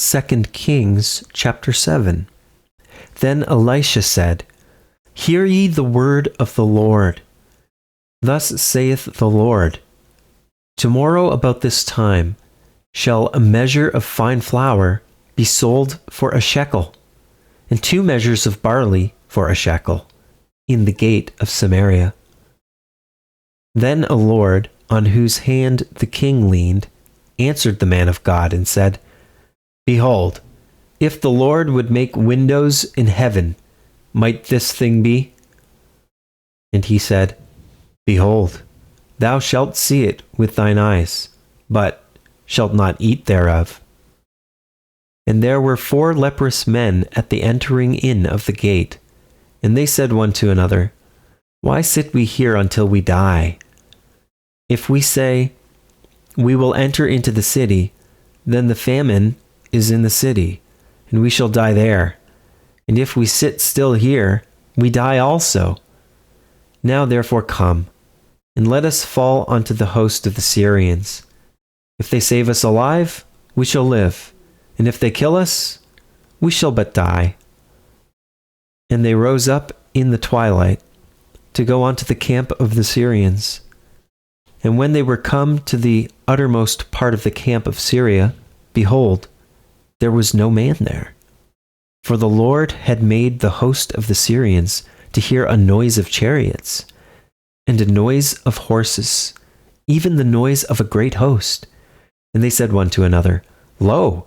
2 Kings chapter 7. Then Elisha said, Hear ye the word of the Lord. Thus saith the Lord, Tomorrow about this time shall a measure of fine flour be sold for a shekel, and 2 measures of barley for a shekel, in the gate of Samaria. Then a Lord, on whose hand the king leaned, answered the man of God and said, Behold, if the Lord would make windows in heaven, might this thing be? And he said, Behold, thou shalt see it with thine eyes, but shalt not eat thereof. And there were 4 leprous men at the entering in of the gate, and they said one to another, Why sit we here until we die? If we say, We will enter into the city, then the famine is in the city, and we shall die there. And if we sit still here, we die also. Now therefore come, and let us fall unto the host of the Syrians. If they save us alive, we shall live, and if they kill us, we shall but die. And they rose up in the twilight to go unto the camp of the Syrians. And when they were come to the uttermost part of the camp of Syria, behold, there was no man there. For the Lord had made the host of the Syrians to hear a noise of chariots, and a noise of horses, even the noise of a great host. And they said one to another, Lo,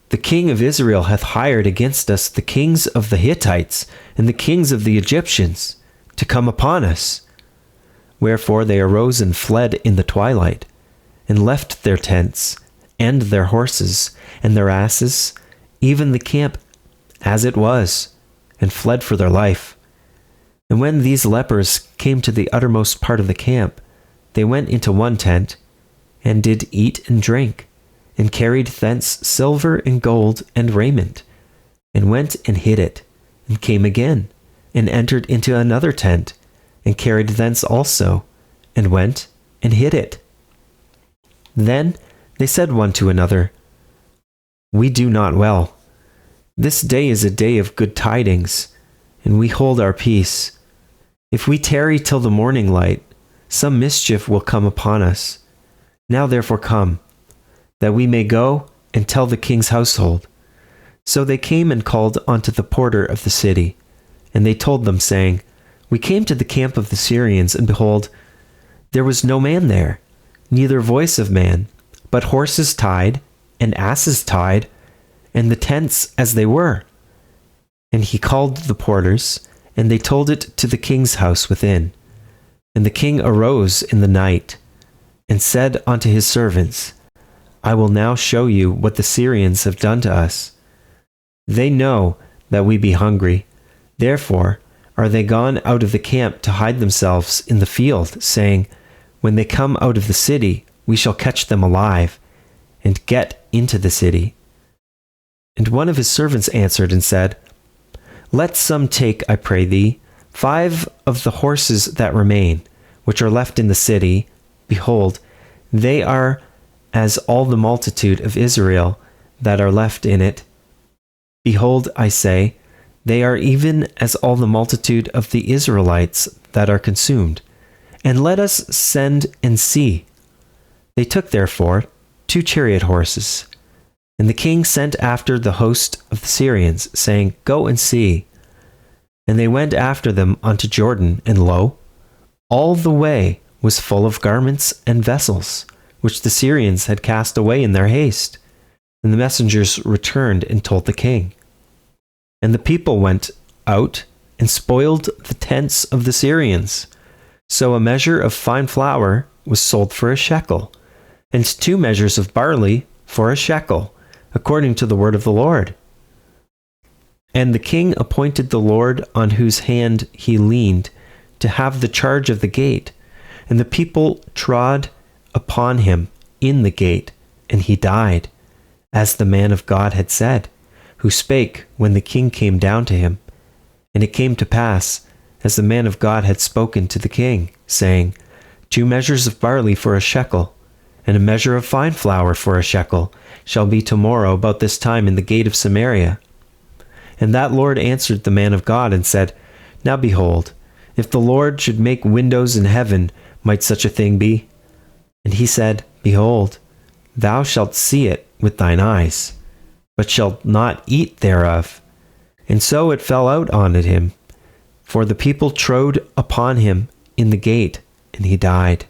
the king of Israel hath hired against us the kings of the Hittites and the kings of the Egyptians to come upon us. Wherefore they arose and fled in the twilight, and left their tents, and their horses, and their asses, even the camp as it was, and fled for their life. And when these lepers came to the uttermost part of the camp, they went into one tent, and did eat and drink, and carried thence silver and gold and raiment, and went and hid it, and came again, and entered into another tent, and carried thence also, and went and hid it. Then they said one to another, We do not well. This day is a day of good tidings, and we hold our peace. If we tarry till the morning light, some mischief will come upon us. Now therefore come, that we may go and tell the king's household. So they came and called unto the porter of the city, and they told them, saying, We came to the camp of the Syrians, and behold, there was no man there, neither voice of man, but horses tied, and asses tied, and the tents as they were. And he called the porters, and they told it to the king's house within. And the king arose in the night, and said unto his servants, I will now show you what the Syrians have done to us. They know that we be hungry, therefore are they gone out of the camp to hide themselves in the field, saying, When they come out of the city, we shall catch them alive, and get into the city. And one of his servants answered and said, Let some take, I pray thee, 5 of the horses that remain, which are left in the city. Behold, they are as all the multitude of Israel that are left in it. Behold, I say, they are even as all the multitude of the Israelites that are consumed. And let us send and see. They took therefore 2 chariot horses. And the king sent after the host of the Syrians, saying, Go and see. And they went after them unto Jordan, and lo, all the way was full of garments and vessels, which the Syrians had cast away in their haste. And the messengers returned and told the king. And the people went out and spoiled the tents of the Syrians. So a measure of fine flour was sold for a shekel, and 2 measures of barley for a shekel, according to the word of the Lord. And the king appointed the Lord on whose hand he leaned to have the charge of the gate, and the people trod upon him in the gate, and he died, as the man of God had said, who spake when the king came down to him. And it came to pass, as the man of God had spoken to the king, saying, 2 measures of barley for a shekel, and a measure of fine flour for a shekel, shall be tomorrow about this time in the gate of Samaria. And that Lord answered the man of God and said, Now behold, if the Lord should make windows in heaven, might such a thing be? And he said, Behold, thou shalt see it with thine eyes, but shalt not eat thereof. And so it fell out on him, for the people trode upon him in the gate, and he died.